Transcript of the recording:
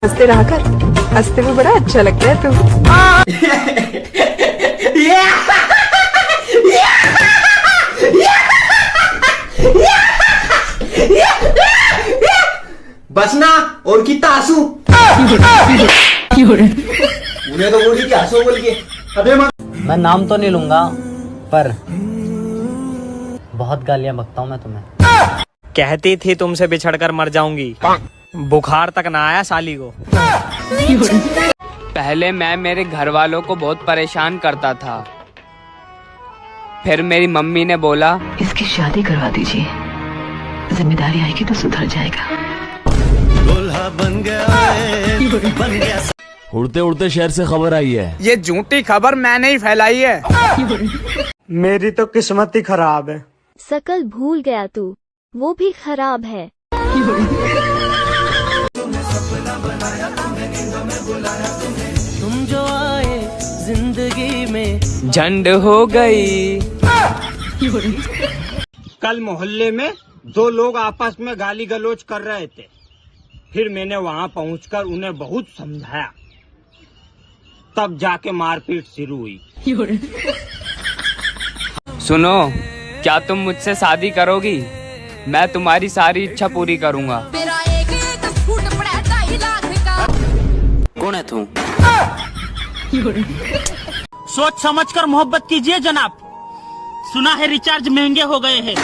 हंसते रहा कर, हंसते में बड़ा अच्छा लगता है तू। बसना और कितना आंसू उन्हें तो बोली क्या आंसू बोल के। अबे मैं नाम तो नहीं लूंगा पर बहुत गालियां बकता हूँ मैं तुम्हें। कहती थी तुमसे बिछड़कर मर जाऊंगी, बुखार तक ना आया साली को। पहले मैं मेरे घर वालों को बहुत परेशान करता था, फिर मेरी मम्मी ने बोला इसकी शादी करवा दीजिए, जिम्मेदारी आएगी तो सुधर जाएगा। बन गया। उड़ते उड़ते शहर से खबर आई है। ये झूठी खबर मैंने ही फैलाई है। मेरी तो किस्मत ही खराब है। सकल भूल गया तू, वो भी खराब है। तुम जो आए जिंदगी में झंड हो गई। कल मोहल्ले में दो लोग आपस में गाली गलौज कर रहे थे, फिर मैंने वहां पहुंचकर उन्हें बहुत समझाया, तब जाके मारपीट शुरू हुई। सुनो, क्या तुम मुझसे शादी करोगी? मैं तुम्हारी सारी इच्छा पूरी करूंगा। कौन है तू? सोच समझकर मोहब्बत कीजिए जनाब, सुना है रिचार्ज महंगे हो गए हैं।